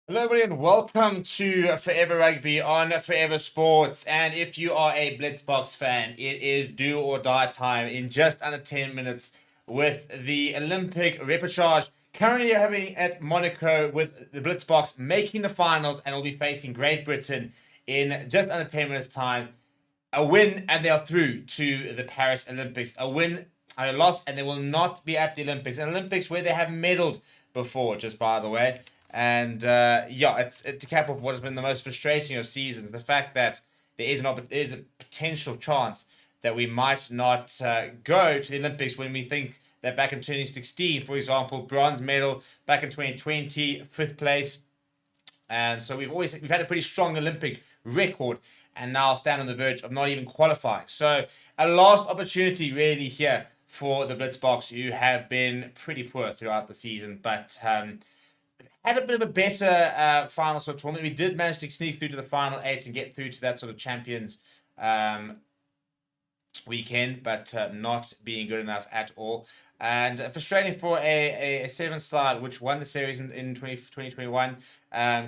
Hello, everybody, and welcome to Forever Rugby on Forever Sports. And if you are a Blitzboks fan, it is do or die time in just under 10 minutes with the Olympic repechage currently having at Monaco with the Blitzboks making the finals and will be facing Great Britain in just under 10 minutes' time. A win and they are through to the Paris Olympics. A win, a loss, and they will not be at the Olympics. An Olympics where they have medaled before, just by the way. And it's to cap off what has been the most frustrating of seasons, the fact that there is a potential chance that we might not go to the Olympics when we think that back in 2016, for example, bronze medal, back in 2020, fifth place. And so we've had a pretty strong Olympic record and now stand on the verge of not even qualifying. So a last opportunity really here for the Blitzboks, who have been pretty poor throughout the season, but had a bit of a better final sort of tournament. We did manage to sneak through to the final eight and get through to that sort of champions weekend, but not being good enough at all. And frustrating for a seventh side, which won the series in 2021,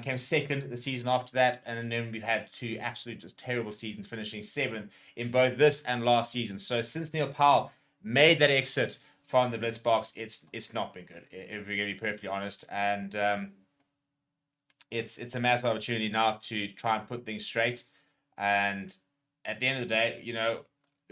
came second the season after that. And then we've had two absolute just terrible seasons, finishing seventh in both this and last season. So since Neil Powell made that exit from the Blitzboks, it's not been good, if we're going to be perfectly honest. And it's a massive opportunity now to try and put things straight. And at the end of the day,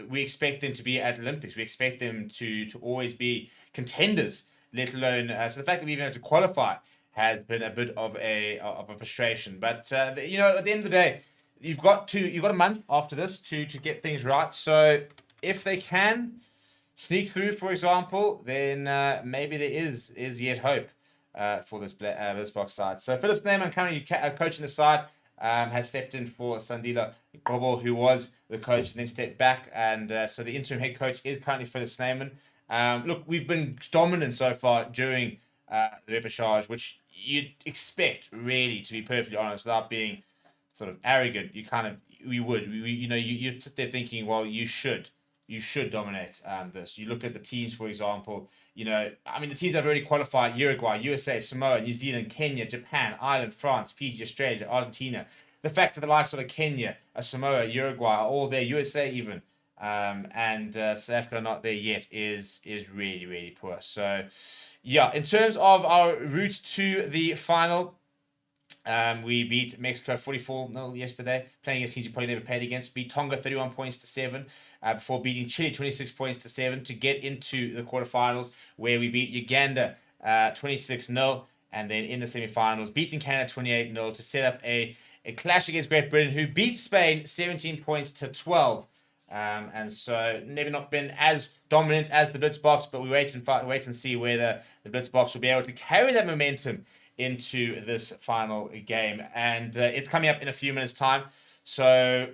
we expect them to be at Olympics. We expect them to always be contenders, let alone so the fact that we even have to qualify has been a bit of a frustration. But at the end of the day, you've got a month after this to get things right. So if they can sneak through, for example, then maybe there is yet hope for this box side. So Philip Neyman currently coaching the side. Has stepped in for Sandila Gobo, who was the coach and then stepped back. And so the interim head coach is currently Philip Neyman. Look, we've been dominant so far during the repechage, which you'd expect, really, to be perfectly honest, without being sort of arrogant. You'd sit there thinking, well, you should dominate this. You look at the teams, for example. The teams that have already qualified: Uruguay, USA, Samoa, New Zealand, Kenya, Japan, Ireland, France, Fiji, Australia, Argentina. The fact that the likes of Kenya, Samoa, Uruguay are all there, USA even, and South Africa are not there yet is really, really poor. So, yeah, in terms of our route to the final, we beat Mexico 44-0 yesterday, playing against teams we probably never played against. Beat Tonga 31 points to 7 before beating Chile 26 points to 7 to get into the quarterfinals, where we beat Uganda 26-0. And then in the semifinals, beating Canada 28-0 to set up a clash against Great Britain, who beat Spain 17 points to 12. And so maybe not been as dominant as the Blitzboks, but we wait and see whether the Blitzboks will be able to carry that momentum into this final game. And it's coming up in a few minutes' time. So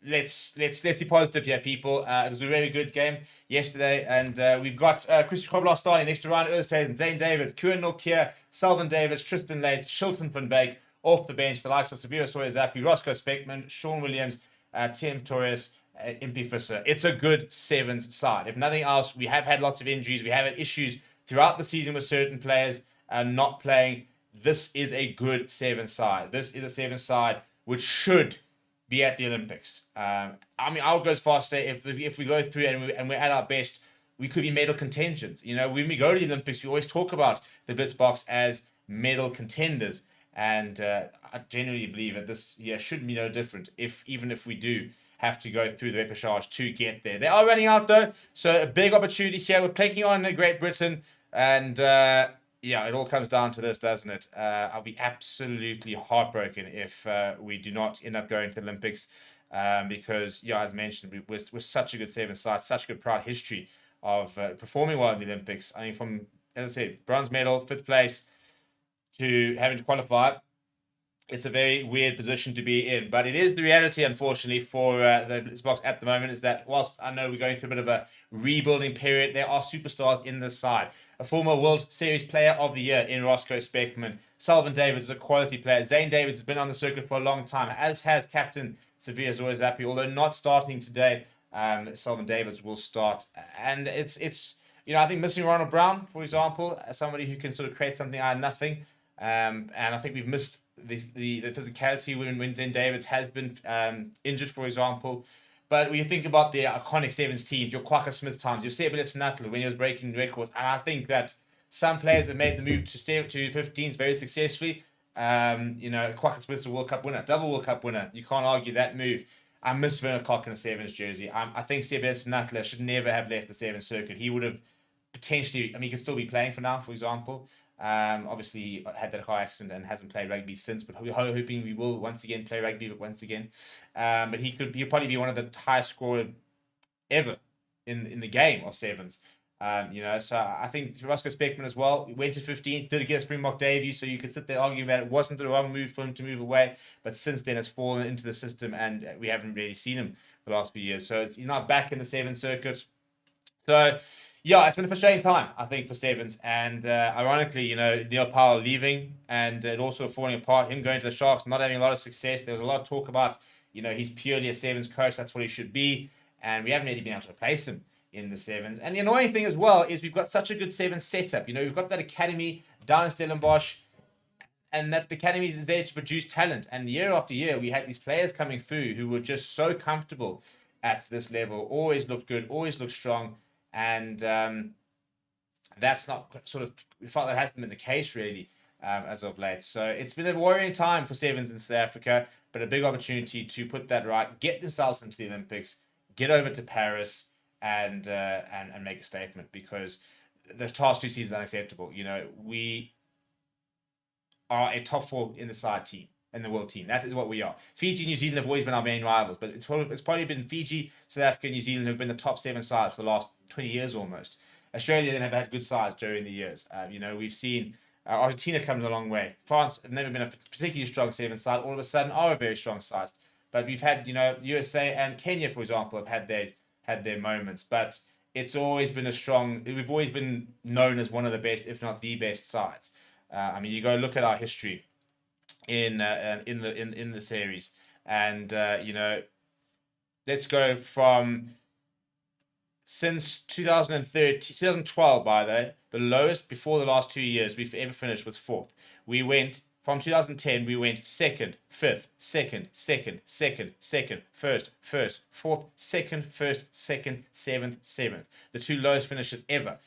let's be positive here, people. It was a very good game yesterday, and we've got Christian Koblar starting next to Ryan Earlstad, Zane Davids, Kuan Norkier, Selvin Davids, Tristan Lates, Shilton van Beek off the bench. The likes of Severo Sawyer Zappi, Roscoe Speckman, Sean Williams, Tim Torres, Impy Fisser. It's a good sevens side. If nothing else, we have had lots of injuries. We have had issues throughout the season with certain players not playing. This is a good seven side. This is a seven side which should be at the Olympics. I would go as far as say if we go through and we're at our best, we could be medal contentions. When we go to the Olympics, we always talk about the Blitzboks as medal contenders, and I genuinely believe that this year should be no different. Even if we do have to go through the repechage to get there, they are running out though, so a big opportunity here. We're taking on Great Britain, and it all comes down to this, doesn't it? I'll be absolutely heartbroken if we do not end up going to the Olympics, because, as mentioned, we're such a good seven side, such a good proud history of performing well in the Olympics. From, as I said, bronze medal, fifth place, to having to qualify. It's a very weird position to be in, but it is the reality, unfortunately, for the Blitzboks at the moment, is that whilst I know we're going through a bit of a rebuilding period, there are superstars in this side. A former World Series Player of the Year in Roscoe Speckman. Selvin Davids is a quality player. Zane Davids has been on the circuit for a long time, as has Captain Severe Zoyazapi, although not starting today. Selvin Davids will start, and it's I think missing Ronald Brown, for example, as somebody who can sort of create something out of nothing. And I think we've missed the physicality when Zen Davids has been injured, for example. But when you think about the iconic Sevens teams, your Quacker Smith times, your Sebeles Nuttall when he was breaking records, and I think that some players have made the move to 15s very successfully. Quacker Smith's a World Cup winner, double World Cup winner. You can't argue that move. I miss Werner Kok in a Sevens jersey. I think Sebeles Nuttall should never have left the Sevens circuit. He would have potentially, he could still be playing for now, for example. Obviously had that car accident and hasn't played rugby since, but we're hoping we will once again play rugby once again. But he'll probably be one of the highest scorer ever in the game of sevens. So I think Roscoe Speckman as well, he went to 15s, did get a Springbok debut, so you could sit there arguing that it wasn't the wrong move for him to move away, but since then has fallen into the system and we haven't really seen him the last few years. So he's not back in the Sevens circuit. So yeah, it's been a frustrating time, I think, for Sevens. And ironically, Neil Powell leaving and it also falling apart, him going to the Sharks, not having a lot of success. There was a lot of talk about, he's purely a Sevens coach. That's what he should be. And we haven't really been able to replace him in the Sevens. And the annoying thing as well is we've got such a good Sevens setup. We've got that academy down in Stellenbosch, and that the academy is there to produce talent. And year after year, we had these players coming through who were just so comfortable at this level, always looked good, always looked strong. And that's not we felt that hasn't been the case really as of late. So it's been a worrying time for Sevens in South Africa, but a big opportunity to put that right, get themselves into the Olympics, get over to Paris, and make a statement, because the past 2 seasons are unacceptable. We are a top 4 in the side team, in the world team. That is what we are. Fiji and New Zealand have always been our main rivals, but it's probably been Fiji, South Africa, and New Zealand who've been the top 7 sides for the last 20 years almost. Australia then have had good sides during the years. We've seen Argentina coming a long way. France have never been a particularly strong 7 side. All of a sudden are a very strong side. But we've had, USA and Kenya, for example, have had their moments. But it's always been we've always been known as one of the best, if not the best sides. You go look at our history in the series, and let's go from since 2012, by the lowest before the last 2 years we've ever finished was 4th. We went from 2010, we went 2nd, 5th, 2nd, 2nd, 2nd, 2nd, 1st, 1st, 4th, 2nd, 1st, 2nd, 7th, 7th. The 2 lowest finishes ever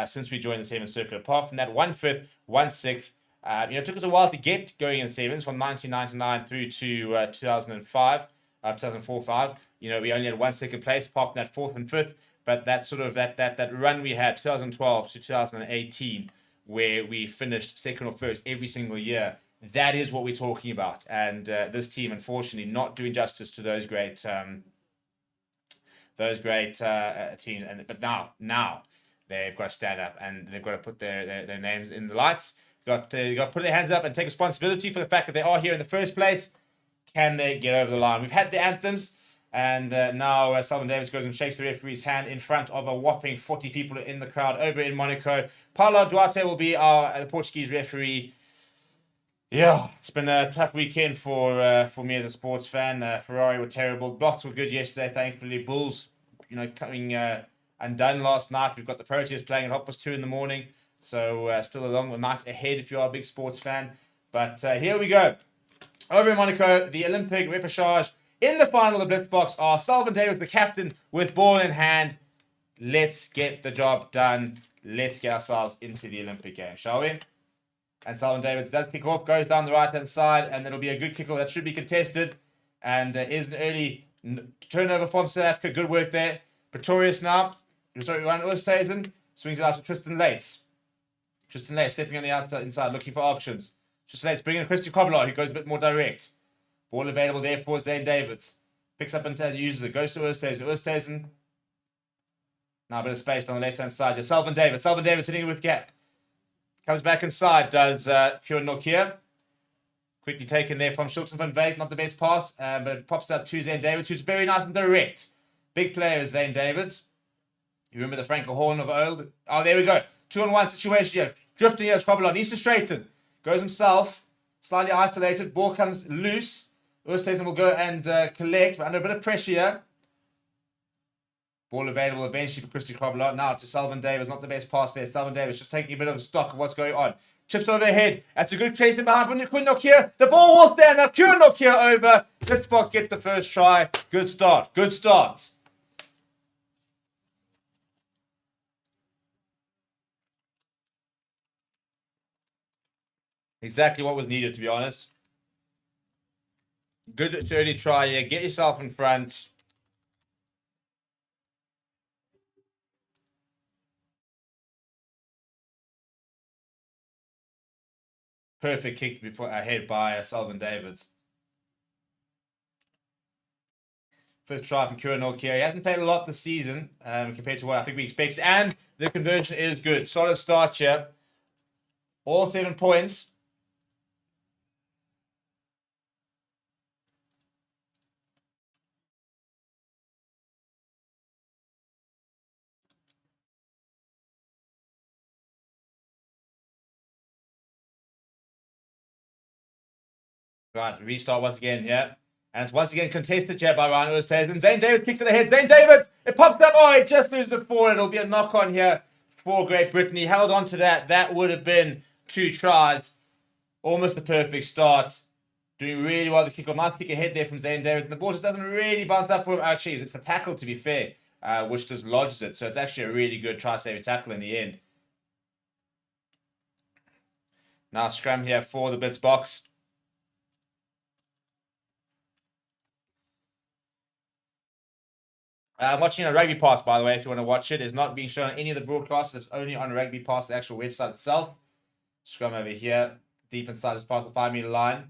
since we joined the 7th circuit. Apart from that, 1 5th, 1 6th. It took us a while to get going in sevens from 1999 through to 2005, 2004-5. We only had 1 second place, apart from that 4th and 5th. But that that run we had 2012 to 2018, where we finished 2nd or 1st every single year, that is what we're talking about. And this team, unfortunately, not doing justice to those great teams. But now they've got to stand up and they've got to put their names in the lights. Got to put their hands up and take responsibility for the fact that they are here in the first place. Can they get over the line? We've had the anthems, and now Selvin Davids goes and shakes the referee's hand in front of a whopping 40 people in the crowd over in Monaco. Paulo Duarte will be the Portuguese referee. Yeah, it's been a tough weekend for me as a sports fan. Ferrari were terrible. Blocks were good yesterday, thankfully. Bulls, coming undone last night. We've got the Proteas playing at 2:30 in the morning. So still a long night ahead if you are a big sports fan. But here we go. Over in Monaco, the Olympic repechage. In the final of the Blitzboks are Selvin Davids, the captain, with ball in hand. Let's get the job done. Let's get ourselves into the Olympic game, shall we? And Selvin Davids does kick off, goes down the right-hand side, and it'll be a good kick off that should be contested. And is an early turnover from South Africa. Good work there. Pretorius now. Ryan Oosthuizen swings it out to Tristan Lates. Tristan Lates stepping on the outside inside, looking for options. Tristan Lates bringing in Christy Koblar, who goes a bit more direct. Ball available there for Zane Davids. Picks up and uses it. Goes to Oosthuizen. Oosthuizen. Now a bit of space on the left-hand side. Just Selvin Davids. Selvin Davids hitting it with gap. Comes back inside. Does Kieran Nokia. Quickly taken there from Shilton van Wyk. Not the best pass, but it pops up to Zane Davids, who's very nice and direct. Big player is Zane Davids. You remember the Franco Horn of old? Oh, there we go. 2-on-1 situation here. Drifting here. Koblar needs to straighten. Goes himself. Slightly isolated. Ball comes loose. Oosthuizen will go and collect, but under a bit of pressure here. Ball available eventually for Christy Koblar. Now to Selvin Davids. Not the best pass there. Selvin Davids just taking a bit of stock of what's going on. Chips overhead. That's a good chase in behind Quinn Nokia. The ball was there. Now Quinn Nokia over. Blitzboks get the first try. Good start. Good start. Exactly what was needed, to be honest. Good early try here. Get yourself in front. Perfect kick before ahead by Sullivan Davids. First try from Currie Nokia. He hasn't played a lot this season compared to what I think we expect. And the conversion is good. Solid start here. All 7 points. Right, restart once again here. And it's once again contested here by Ryan Oosthuizen. And Zane Davids kicks it ahead. Zane Davids! It pops up. Oh, it just loses the forward. It'll be a knock-on here for Great Britain. He held on to that. That would have been 2 tries. Almost the perfect start. Doing really well. The kick-off. Nice kick ahead there from Zane Davids. And the ball just doesn't really bounce up for him. Actually, it's the tackle, to be fair, which just lodges it. So it's actually a really good try-saving tackle in the end. Now scrum here for the Blitzboks. I'm watching a Rugby Pass, by the way, if you want to watch it. It's not being shown on any of the broadcasts. It's only on Rugby Pass, the actual website itself. Scrum over here. Deep inside, just past the 5-meter line.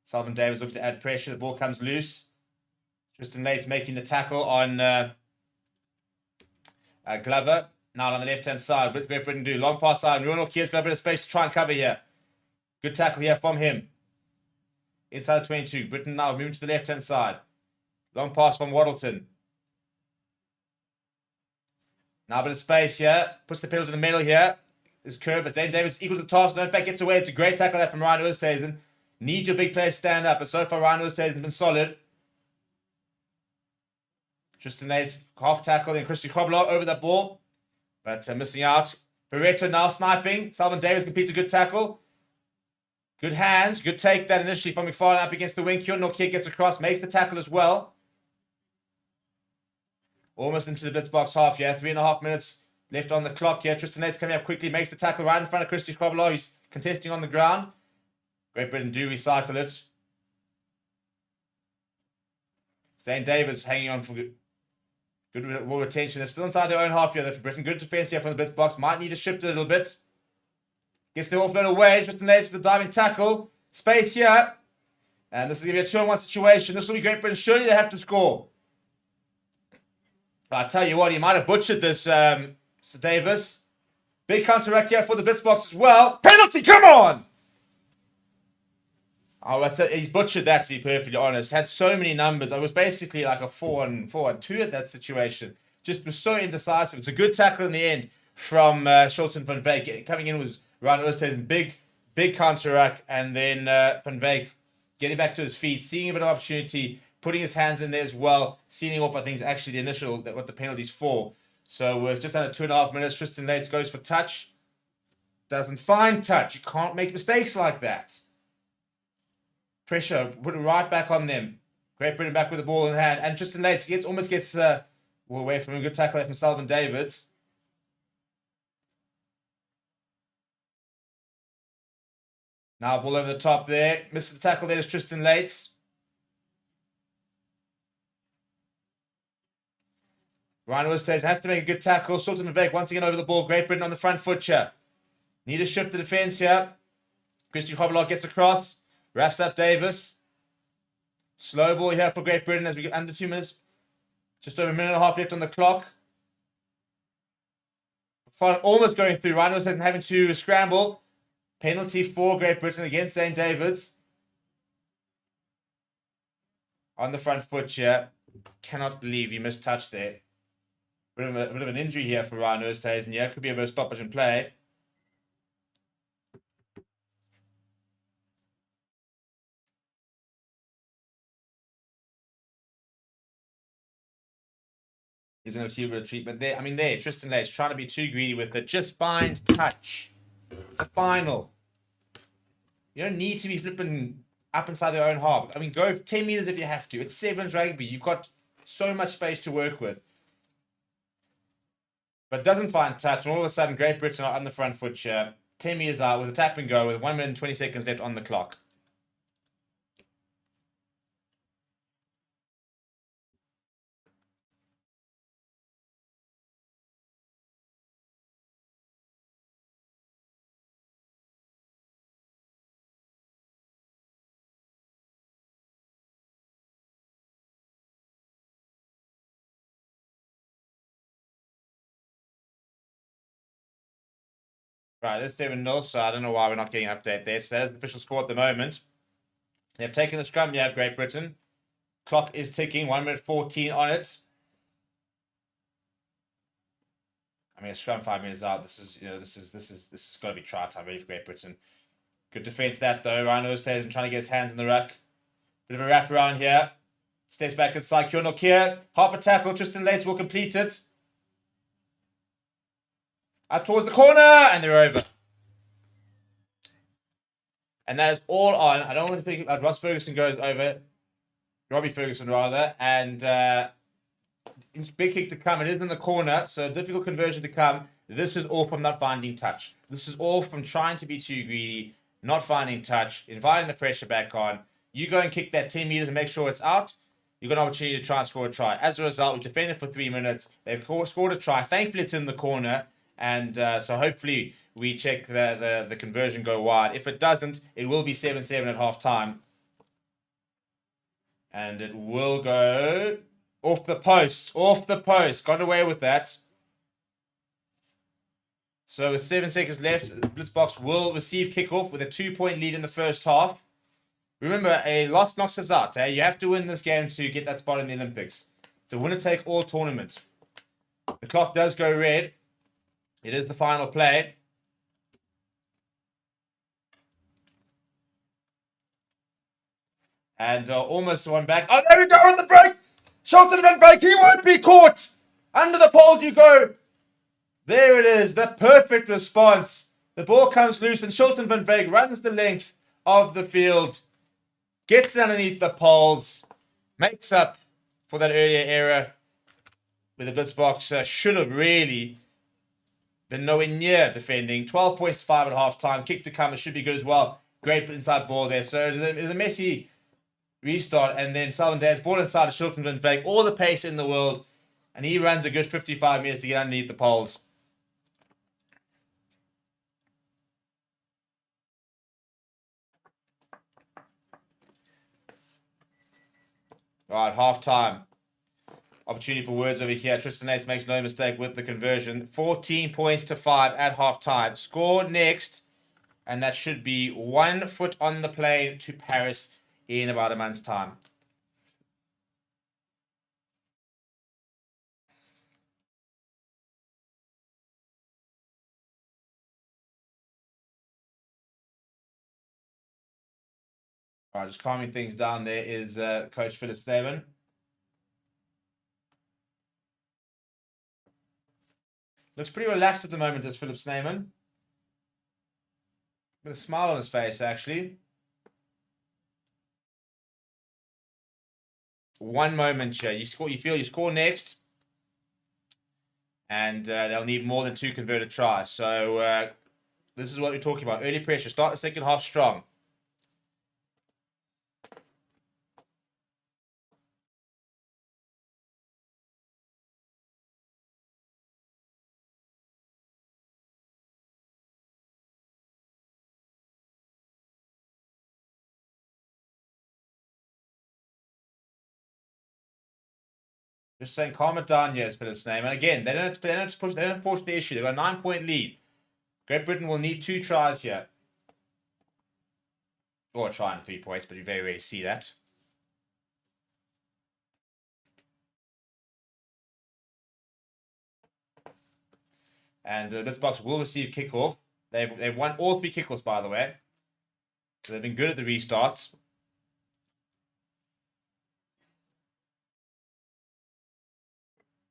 Sullivan Davids looks to add pressure. The ball comes loose. Tristan Lates making the tackle on Glover. Now on the left-hand side. Great Britain do. Long pass side. Ruan Nokia's got a bit of space to try and cover here. Good tackle here from him. Inside 22. Britain now moving to the left-hand side. Long pass from Waddleton. Now a bit of space here. Puts the pedal to the middle here. This curve, but Zane Davids equals the task. No, in fact, gets away. It's a great tackle there from Ryan Oosthuizen. Need your big players to stand up. But so far, Ryan Oosthuizen's been solid. Tristan Lates, half tackle. Then Christy Krobler over that ball. But missing out. Barreto now sniping. Sullivan Davids completes a good tackle. Good hands. Good take that initially from McFarlane up against the wing. Quinn Nokia gets across. Makes the tackle as well. Almost into the Blitzboks half here. 3.5 minutes left on the clock here. Tristan Lates coming up quickly. Makes the tackle right in front of Christy Krobler. He's contesting on the ground. Great Britain do recycle it. Zane Davids hanging on for good retention. They're still inside their own half here. They're for Britain. Good defense here from the Blitzboks. Might need to shift it a little bit. Gets the offload away. Tristan Lates with the diving tackle. Space here. And this is going to be a 2-on-1 situation. This will be Great Britain. Surely they have to score. I tell you what, he might have butchered this, Sir Davis. Big counter-rack here for the Blitzboks as well. Penalty, come on! Oh, that's it. He's butchered that, to be perfectly honest. Had so many numbers. I was basically like a 4-2 at that situation. Just was so indecisive. It's a good tackle in the end from Shulton van Wyk. Coming in was Ryan Oosthuizen. Big counter-rack. And then van Wyk getting back to his feet, seeing a bit of opportunity, putting his hands in there as well, sealing off, I think, is actually the initial, what the penalty's for. So it's just under 2.5 minutes. Tristan Lates goes for touch. Doesn't find touch. You can't make mistakes like that. Pressure, put it right back on them. Great Britain back with the ball in hand. And Tristan Lates almost gets away from a good tackle there from Sullivan Davids. Now ball over the top there. Misses the tackle there is Tristan Lates. Ryan Oosthuizen has to make a good tackle. Shulton van Wyk once again over the ball. Great Britain on the front foot here. Need to shift the defense here. Christy Krobler gets across. Wraps up Davis. Slow ball here for Great Britain as we get under 2 minutes. Just over a minute and a half left on the clock. Almost going through. Ryan Oosthuizen having to scramble. Penalty for Great Britain against Zane Davids. On the front foot here. Cannot believe he missed touch there. A bit of an injury here for Ryan Oosthuizen. Yeah, could be a bit of stoppage in play. He's going to see a bit of treatment there. Tristan Lates trying to be too greedy with it. Just find touch. It's a final. You don't need to be flipping up inside their own half. I mean, go 10 meters if you have to. It's sevens rugby. You've got so much space to work with. But doesn't find touch. And all of a sudden, Great Britain are on the front foot here. 10 meters out with a tap and go with 1 minute and 20 seconds left on the clock. Right, there's 7-0, so I don't know why we're not getting an update there. So there's the official score at the moment. They've taken the scrum. You have Great Britain. Clock is ticking. 1 minute 14 on it. I mean, a scrum 5 minutes out. This is got to be try time ready for Great Britain. Good defense that though. Ryan Oosthuizen trying to get his hands in the ruck. Bit of a wrap around here. Steps back inside. Kieran O'Keefe. Half a tackle. Tristan Lates will complete it. Out towards the corner, and they're over. And that is all on. I don't want to think about Ross Ferguson goes over. Robbie Ferguson, rather. And big kick to come. It is in the corner, so difficult conversion to come. This is all from not finding touch. This is all from trying to be too greedy, not finding touch, inviting the pressure back on. You go and kick that 10 meters and make sure it's out. You've got an opportunity to try and score a try. As a result, we've defended for 3 minutes. They've scored a try. Thankfully, it's in the corner. And so hopefully we check the conversion go wide. If it doesn't, it will be 7-7 at half time. And it will go off the post. Off the post. Got away with that. So with 7 seconds left, Blitzboks will receive kickoff with a 2-point lead in the first half. Remember, a loss knocks us out. Eh? You have to win this game to get that spot in the Olympics. It's a winner-take-all tournament. The clock does go red. It is the final play. And almost one back. Oh, there we go with the break. Shulton van Beek. He won't be caught. Under the poles you go. There it is. The perfect response. The ball comes loose and Shulton van Beek runs the length of the field. Gets underneath the poles. Makes up for that earlier error. Where the Blitzboks should have really been nowhere near defending. 12 points to 5 at half time. Kick to come. It should be good as well. Great inside ball there. So it was a messy restart. And then Salvan Dance ball inside of Shilton van Beek. All the pace in the world. And he runs a good 55 meters to get underneath the poles. All right, half time. Opportunity for words over here. Tristan Nates makes no mistake with the conversion. 14 points to 5 at half time. Score next. And that should be 1 foot on the plane to Paris in about a month's time. All right, just calming things down there is Coach Philip Snyman. Looks pretty relaxed at the moment, does Philip Snyman. With a smile on his face, actually. One moment here. You feel you score next. And they'll need more than 2 converted tries. So this is what we're talking about. Early pressure. Start the second half strong. Just saying, calm it down here, Philip's name. And again, they don't push the issue. They've got a 9-point lead. Great Britain will need 2 tries here. Or a try and 3 points, but you very rarely see that. And Blitzboks will receive kickoff. They've won all 3 kickoffs, by the way. So they've been good at the restarts.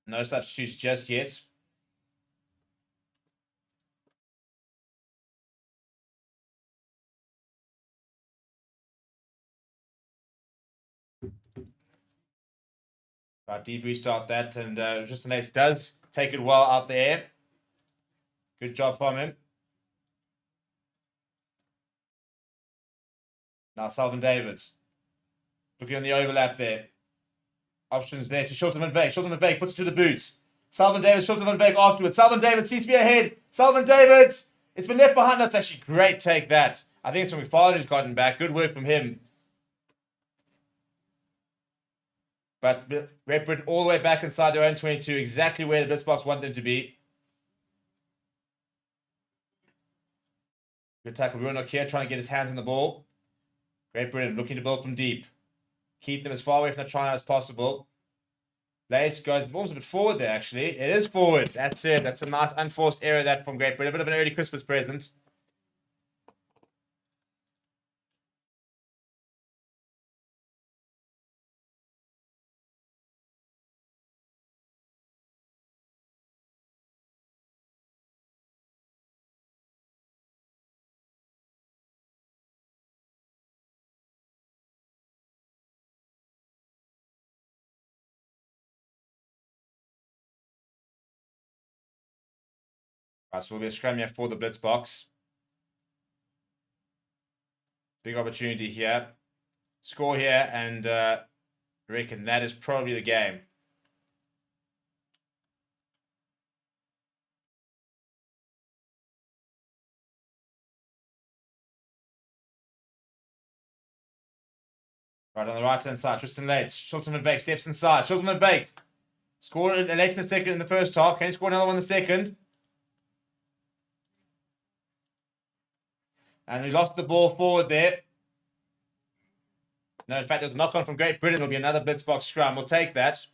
No substitutes just yet. Right, deep restart that, and Tristan Ace does take it well out there. Good job from him. Now Salvin Davids. Looking on the overlap there. Options there to Shilton Van Veek. Shilton Van Veek puts it to the boots. Salvin Davids, Shilton Van Veek afterwards. Salvin Davids seems to be ahead. Salvin Davids! It's been left behind. That's actually great take that. I think it's from McFarlane who's gotten back. Good work from him. But Great Britain all the way back inside their own 22, exactly where the Blitzboks want them to be. Good tackle. Ruan here trying to get his hands on the ball. Great Britain looking to build from deep. Keep them as far away from the try line as possible. Blades goes almost a bit forward there, actually. It is forward. That's it. That's a nice unforced error that from Great Britain. A bit of an early Christmas present. Right, so we'll be a scrum here for the Blitzboks. Big opportunity here. Score here, and I reckon that is probably the game. Right on the right-hand side, Tristan Lates. Shilton Van Veek steps inside. Shilton Van Veek. Scored late in the second in the first half. Can he score another one in the second? And he lost the ball forward there. No, in fact, there's a knock-on from Great Britain. It'll be another Blitzboks scrum. We'll take that.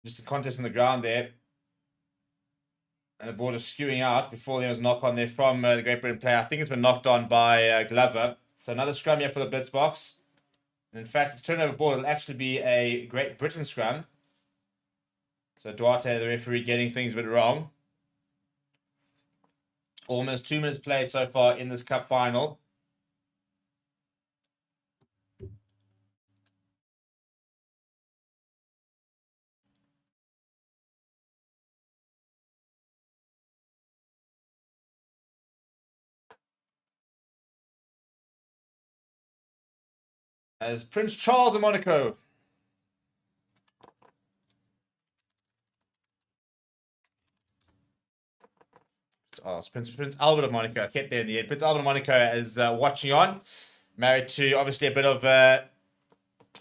Just a contest on the ground there. And the ball just skewing out before there was a knock-on there from the Great Britain player. I think it's been knocked on by Glover. So another scrum here for the Blitzboks. In fact, it's turnover ball. It'll actually be a Great Britain scrum. So Duarte, the referee, getting things a bit wrong. Almost 2 minutes played so far in this cup final. As Prince Charles of Monaco. Oh, it's Prince Albert of Monaco. I kept there in the end. Prince Albert of Monaco is watching on. Married to, obviously, a bit of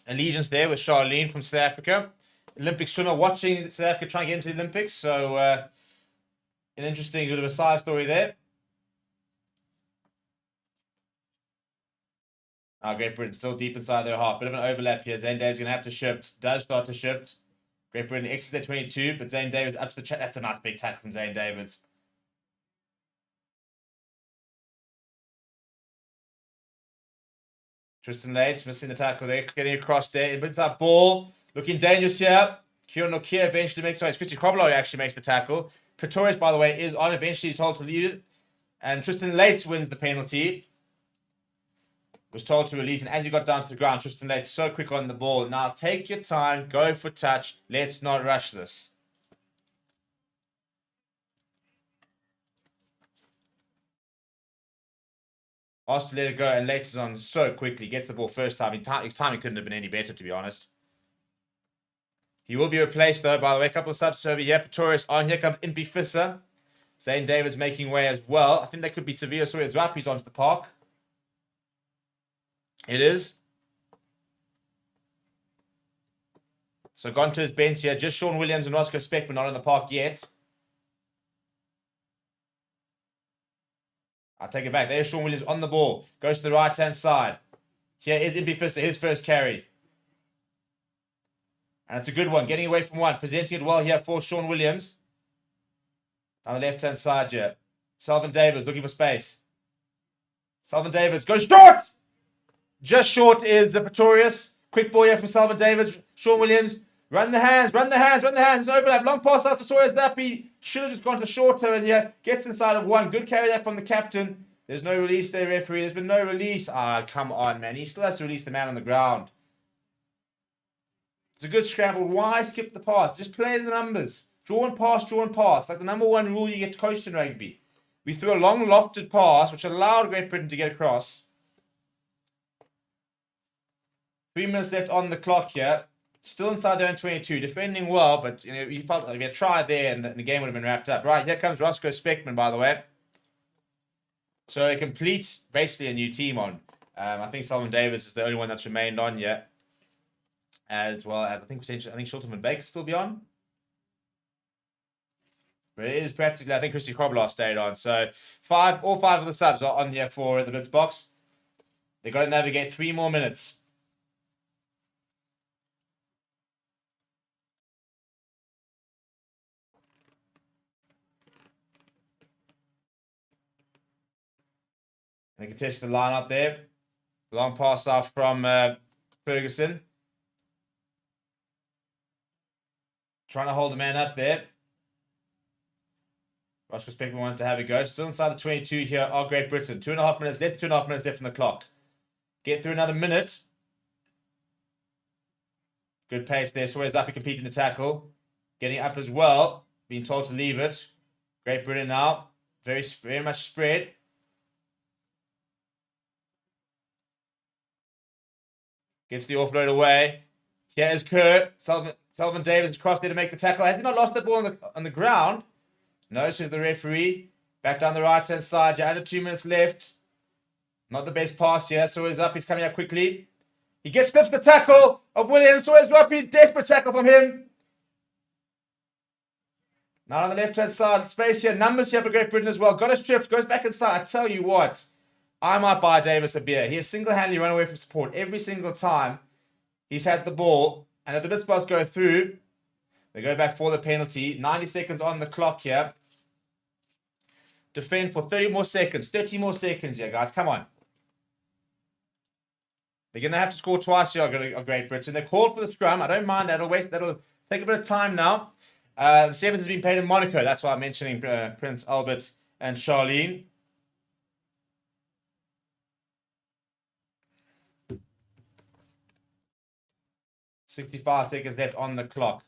allegiance there with Charlene from South Africa. Olympic swimmer watching South Africa trying to get into the Olympics. So, an interesting bit of a side story there. Great Britain still deep inside their half. Bit of an overlap here. Zane Davis going to have to shift. Does start to shift. Great Britain exits their 22, but Zane Davis up to the chat. That's a nice big tackle from Zane Davis. Tristan Lates missing the tackle there. Getting across there. It brings up ball. Looking dangerous here. Kieran Nokia eventually makes... Sorry, it's Christy Kroblo actually makes the tackle. Pretorius, by the way, is on. Eventually told to leave it. And Tristan Lates wins the penalty. Was told to release, and as he got down to the ground, Tristan Lates so quick on the ball. Now take your time, go for touch. Let's not rush this. Asked to let it go, and Lates is on so quickly. Gets the ball first time. His timing couldn't have been any better, to be honest. He will be replaced, though, by the way. A couple of subs over here. Pretorius on. Here comes Impy Fisser. Zane Davis making way as well. I think that could be Sevilla Soya Zwapi's onto the park. It is. So gone to his bench here. Just Sean Williams and Roscoe Speckman not in the park yet. I'll take it back. There's Sean Williams on the ball. Goes to the right-hand side. Here is Impy Fisser, his first carry. And it's a good one. Getting away from one. Presenting it well here for Sean Williams. On the left-hand side here. Salvin Davids looking for space. Salvin Davids goes short! Just short is the Pretorius. Quick ball here from Salvin Davids. Sean Williams Run the hands, run the hands, run the hands. Overlap. Long pass out to Sawyer's Lappy. Should have just gone to shorter and yeah, gets inside of one. Good carry that from the captain. There's no release there, referee. There's been no release. Ah, come on, man. He still has to release the man on the ground. It's a good scramble. Why skip the pass? Just play the numbers. Draw and pass, draw and pass. Like the number one rule you get coached in rugby. We threw a long lofted pass, which allowed Great Britain to get across. 3 minutes left on the clock here. Still inside their own 22. Defending well, but you know, you felt like we had tried there and the game would have been wrapped up. Right, here comes Roscoe Speckman, by the way. So it completes basically a new team on. I think Solomon Davis is the only one that's remained on yet. As well as I think Shilton and Baker still be on. But it is practically, I think Christy Kroblar stayed on. So all five of the subs are on here for the Blitzboks. They've got to navigate 3 more minutes. They can test the line up there. Long pass off from Ferguson. Trying to hold the man up there. Roscoe Speckman wanted to have a go. Still inside the 22 here are Great Britain. 2.5 minutes left. 2.5 minutes left on the clock. Get through another minute. Good pace there. Sawyer's up. He completing the tackle. Getting up as well. Being told to leave it. Great Britain now. Very much spread. Gets the offload away. Here is Currie. Sullivan Davis across there to make the tackle. Has he not lost the ball on the ground? No, says the referee. Back down the right-hand side. You're under 2 minutes left. Not the best pass here. Sawyer's up. He's coming up quickly. He slips the tackle of Williams. Sawyer's up. Desperate tackle from him. Now on the left-hand side. Space here. Numbers here for Great Britain as well. Got a shift. Goes back inside. I tell you what. I might buy Davis a beer. He has single-handedly run away from support every single time he's had the ball. And if the Blitzboks go through, they go back for the penalty. 90 seconds on the clock here. Defend for 30 more seconds. 30 more seconds here, guys. Come on. They're going to have to score twice here on Great Britain. They called for the scrum. I don't mind. That'll take a bit of time now. The sevens has been played in Monaco. That's why I'm mentioning Prince Albert and Charlene. .65 seconds left on the clock.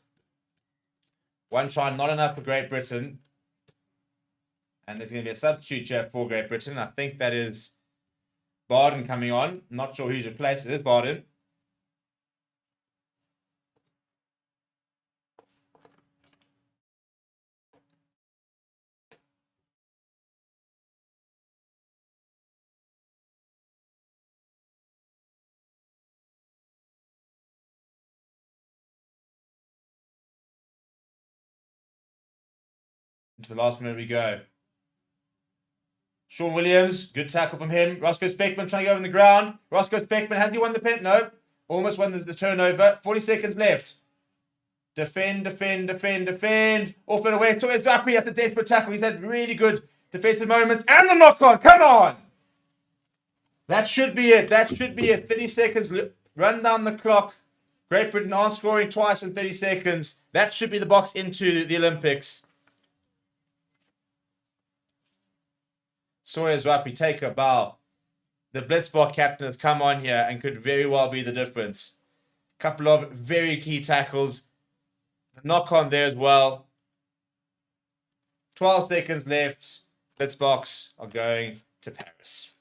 One try, not enough for Great Britain. And there's going to be a substitute here for Great Britain. I think that is Barden coming on. Not sure who's replaced. It is Barden. Into the last minute we go. Sean Williams, good tackle from him. Roscoe Speckman trying to go over the ground. Roscoe Speckman, has he won the pen? No. Almost won the turnover. 40 seconds left. Defend. Off and away. Toyes Rappi at the desperate tackle. He's had really good defensive moments. And the knock on. Come on. That should be it. 30 seconds. Run down the clock. Great Britain aren't scoring twice in 30 seconds. That should be the box into the Olympics. Sawyer's Rappi, take a bow. The Blitzbok captain has come on here and could very well be the difference. Couple of very key tackles. The knock on there as well. 12 seconds left. Blitzboks are going to Paris.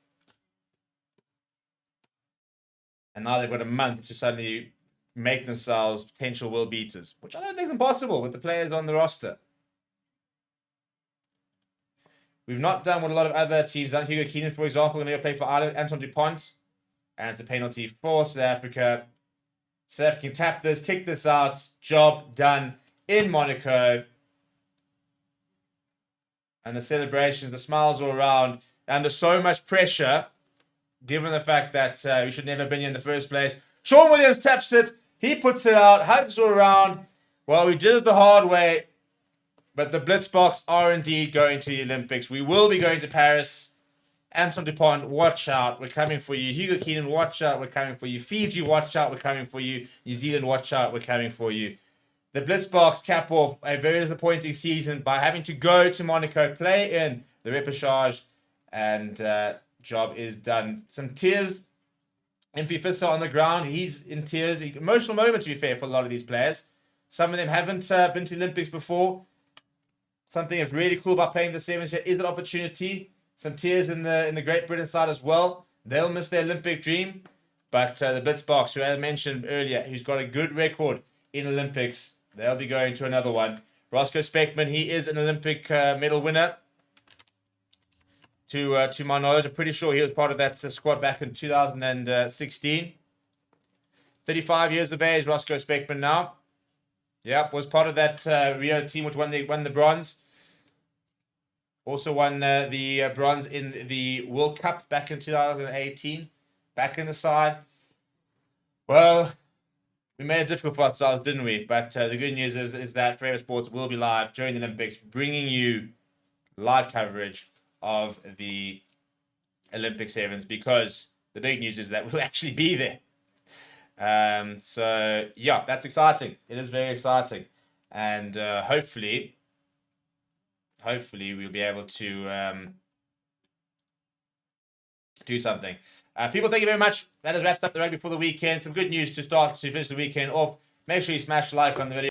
And now they've got a month to suddenly make themselves potential world beaters, which I don't think is impossible with the players on the roster. We've not done what a lot of other teams done. Hugo Keenan, for example, going to play for Ireland. Anton Dupont. And it's a penalty for South Africa. South Africa can tap this, kick this out. Job done in Monaco. And the celebrations, the smiles all around. Under so much pressure, given the fact that we should never have been here in the first place. Sean Williams taps it. He puts it out. Hugs all around. Well, we did it the hard way. But the Blitzboks are indeed going to the Olympics. We will be going to Paris. Anton Dupont, watch out. We're coming for you. Hugo Keenan, watch out. We're coming for you. Fiji, watch out. We're coming for you. New Zealand, watch out. We're coming for you. the Blitzboks cap off a very disappointing season by having to go to Monaco, play in the Repechage, and job is done. Some tears. MP Fisser on the ground. He's in tears. Emotional moment, to be fair, for a lot of these players. Some of them haven't been to the Olympics before. Something that's really cool about playing the sevens here is that opportunity. Some tears in the Great Britain side as well. They'll miss their Olympic dream. But the Blitzboks, who I mentioned earlier, who's got a good record in Olympics, they'll be going to another one. Roscoe Speckman, he is an Olympic medal winner. To my knowledge, I'm pretty sure he was part of that squad back in 2016. 35 years of age, Roscoe Speckman now. Yep, was part of that Rio team which won the bronze. Also won the bronze in the World Cup back in 2018. Back in the side. Well, we made it difficult for ourselves, didn't we? But the good news is that Forever Sports will be live during the Olympics, bringing you live coverage of the Olympic Sevens, because the big news is that we'll actually be there. So yeah, that's exciting. It is very exciting, and hopefully we'll be able to do something. People, thank you very much. That has wrapped up the rugby for the weekend. Some good news to finish the weekend off. Make sure you smash like on the video.